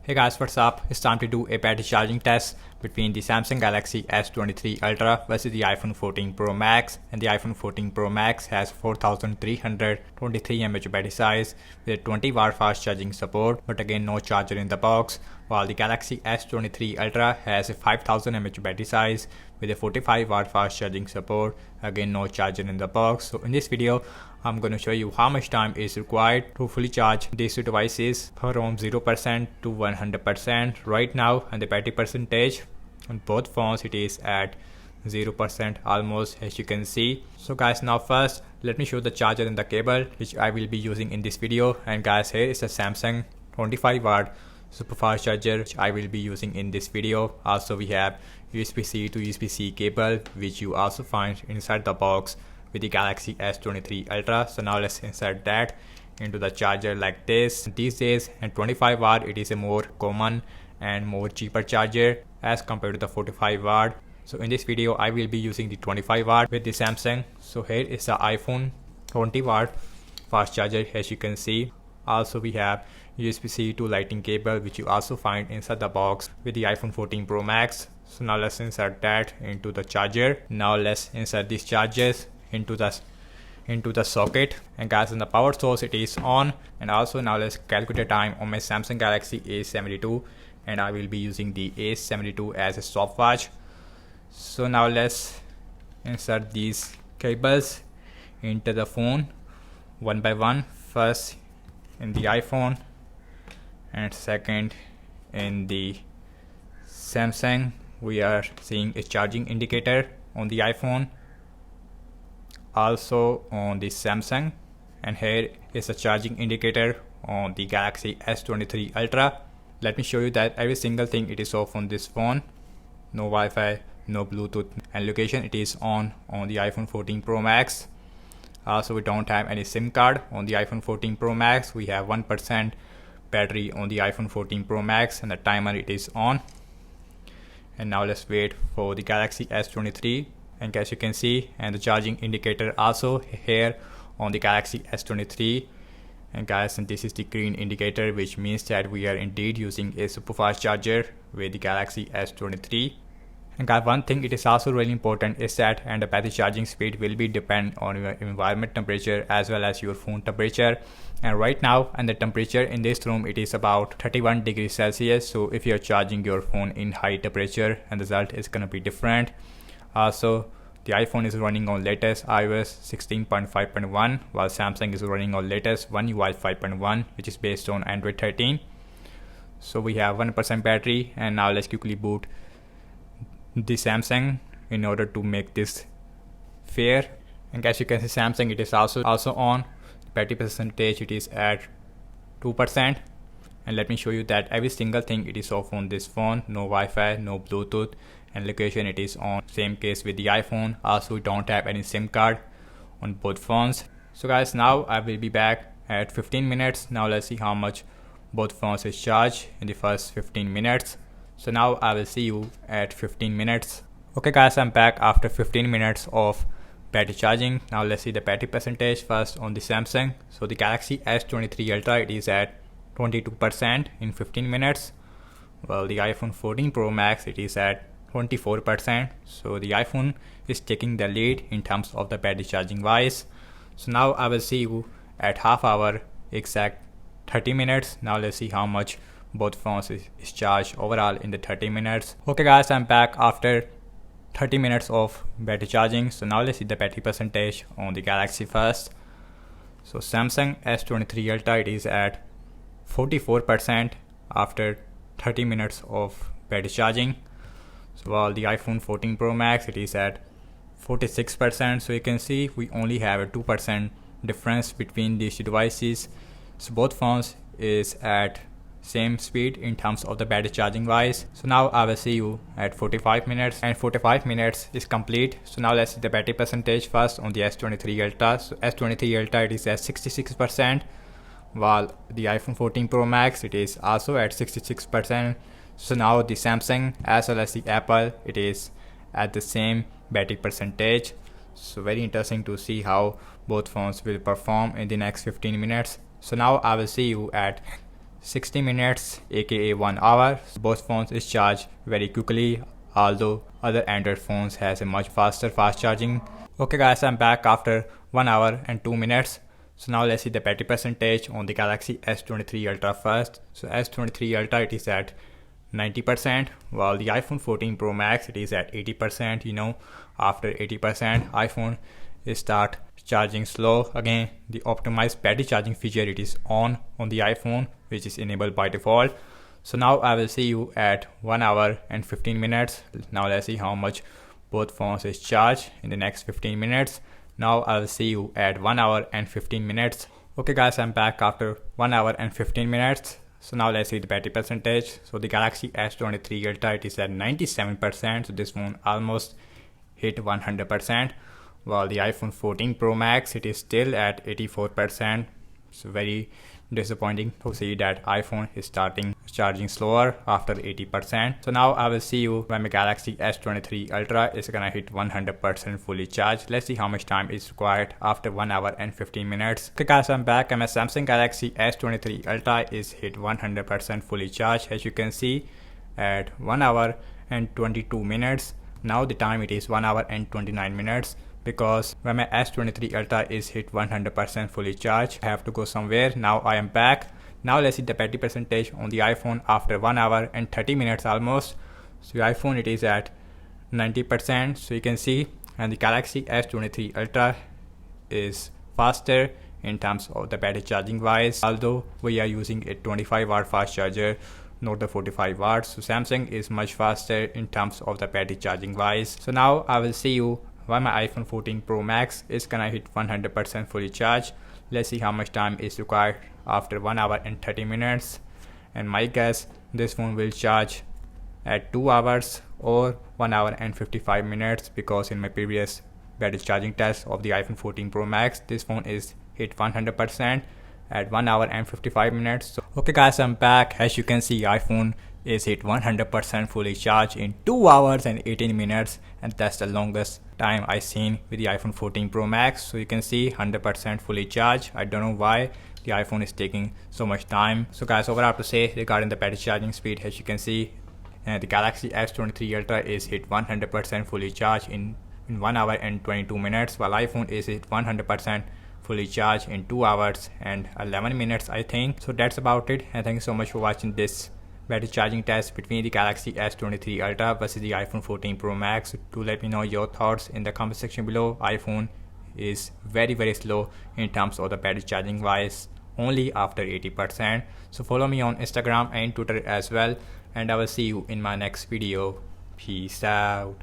Hey guys, what's up? It's time to do a battery charging test between the Samsung Galaxy S23 Ultra versus the iPhone 14 Pro Max. And the iPhone 14 Pro Max has 4323 mAh battery size with 20 watt fast charging support, but again no charger in the box, while the Galaxy S23 Ultra has a 5000 mAh battery size with a 45 watt fast charging support, again no charger in the box. So in this video I'm going to show you how much time is required to fully charge these two devices from 0% to 100% right now, and the battery percentage on both phones it is at 0% almost, as you can see. So guys, now first let me show the charger and the cable which I will be using in this video. And guys, here is a Samsung 25 watt super fast charger which I will be using in this video. Also we have USB-C to USB-C cable which you also find inside the box with the Galaxy S23 Ultra. So now let's insert that into the charger like this. These days, and 25 watt it is a more common and more cheaper charger as compared to the 45 watt. So in this video I will be using the 25 watt with the Samsung. So here is the iPhone 20 watt fast charger, as you can see. Also we have USB-C to Lightning cable which you also find inside the box with the iPhone 14 Pro Max. So now let's insert that into the charger. Now let's insert these chargers into the socket. And guys, in the power source it is on. And also now let's calculate the time on my Samsung Galaxy A72, and I will be using the A72 as a stopwatch. So now let's insert these cables into the phone one by one. First in the iPhone and second in the Samsung. We are seeing a charging indicator on the iPhone, also on the Samsung, and here is a charging indicator on the Galaxy S23 Ultra. Let me show you that every single thing it is off on this phone. No Wi-Fi, no Bluetooth, and location it is on the iPhone 14 Pro Max. Also we don't have any SIM card on the iPhone 14 Pro Max. We have 1% battery on the iPhone 14 Pro Max, and the timer it is on. And now let's wait for the Galaxy S23. And as you can see, and the charging indicator also here on the Galaxy S23. And guys, and this is the green indicator, which means that we are indeed using a super fast charger with the Galaxy S23. And guys, one thing it is also really important is that and the battery charging speed will be depend on your environment temperature as well as your phone temperature. And right now, and the temperature in this room it is about 31 degrees Celsius. So if you are charging your phone in high temperature, and the result is gonna be different. Also the iPhone is running on latest iOS 16.5.1, while Samsung is running on latest One UI 5.1, which is based on Android 13. So we have 1% battery, and now let's quickly boot the Samsung in order to make this fair. And as you can see, Samsung it is also on. Battery percentage it is at 2%. And let me show you that every single thing it is off on this phone. No Wi-Fi, no Bluetooth, and location it is on. Same case with the iPhone. Also we don't have any SIM card on both phones. So guys, now I will be back at 15 minutes. Now let's see how much both phones is charged in the first 15 minutes. So now I will see you at 15 minutes. Okay guys, I'm back after 15 minutes of battery charging. Now let's see the battery percentage first on the Samsung. So the Galaxy S23 Ultra it is at 22% in 15 minutes, while the iPhone 14 Pro Max it is at 24%. So the iPhone is taking the lead in terms of the battery charging wise. So now I will see you at half hour, exact 30 minutes. Now let's see how much both phones is charged overall in the 30 minutes. Okay guys, I'm back after 30 minutes of battery charging. So now let's see the battery percentage on the Galaxy first. So Samsung S23 Ultra it is at 44% after 30 minutes of battery charging. So while the iPhone 14 Pro Max it is at 46%. So you can see we only have a 2% difference between these two devices. So both phones is at same speed in terms of the battery charging wise. So now I will see you at 45 minutes, and 45 minutes is complete. So now let's see the battery percentage first on the S23 Ultra. So S23 Ultra it is at 66%, while the iPhone 14 Pro Max it is also at 66%. So now the Samsung as well as the Apple it is at the same battery percentage. So very interesting to see how both phones will perform in the next 15 minutes. So now I will see you at 60 minutes aka 1 hour. Both phones is charged very quickly, although other Android phones has a much faster fast charging. Okay guys, I'm back after 1 hour and 2 minutes. So now let's see the battery percentage on the Galaxy S23 Ultra first. So S23 Ultra, it is at 90%, while the iPhone 14 Pro Max, it is at 80%. After 80%, iPhone is start charging slow again. The optimized battery charging feature, it is on the iPhone, which is enabled by default. So now I will see you at 1 hour and 15 minutes. Now let's see how much both phones is charged in the next 15 minutes. Now I will see you at 1 hour and 15 minutes. Okay guys, I'm back after 1 hour and 15 minutes. So now let's see the battery percentage. So the Galaxy S23 Ultra, it is at 97%. So this phone almost hit 100%. While the iPhone 14 Pro Max, it is still at 84%. So very disappointing to see that iPhone is starting charging slower after 80%. So now I will see you when my Galaxy S23 Ultra is gonna hit 100% fully charged. Let's see how much time is required after 1 hour and 15 minutes. Okay guys, I'm back and my Samsung Galaxy S23 Ultra is hit 100% fully charged, as you can see, at 1 hour and 22 minutes. Now the time it is 1 hour and 29 minutes. Because when my S23 Ultra is hit 100% fully charged, I have to go somewhere. Now I am back. Now let's see the battery percentage on the iPhone after 1 hour and 30 minutes almost. So the iPhone, it is at 90%, so you can see, and the Galaxy S23 Ultra is faster in terms of the battery charging wise, although we are using a 25 watt fast charger, not the 45 watts. So Samsung is much faster in terms of the battery charging wise. So now I will see you when my iPhone 14 Pro Max is gonna hit 100% fully charged. Let's see how much time is required after 1 hour and 30 minutes. And my guess, this phone will charge at 2 hours or 1 hour and 55 minutes, because in my previous battery charging test of the iPhone 14 Pro Max, this phone is hit 100% at 1 hour and 55 minutes. So, okay guys, I'm back. As you can see, iPhone is hit 100% fully charged in 2 hours and 18 minutes, and that's the longest time I seen with the iPhone 14 Pro Max. So you can see 100% fully charged. I don't know why the iPhone is taking so much time. So guys, what I have to say regarding the battery charging speed, as you can see, the Galaxy S23 Ultra is hit 100% fully charged in 1 hour and 22 minutes, while iPhone is hit 100% fully charged in 2 hours and 11 minutes, I think. So that's about it, and thank you so much for watching this battery charging test between the Galaxy S23 Ultra versus the iPhone 14 Pro Max. Do let me know your thoughts in the comment section below. iPhone is very slow in terms of the battery charging wise, only after 80%. So follow me on Instagram and Twitter as well, and I will see you in my next video. Peace out.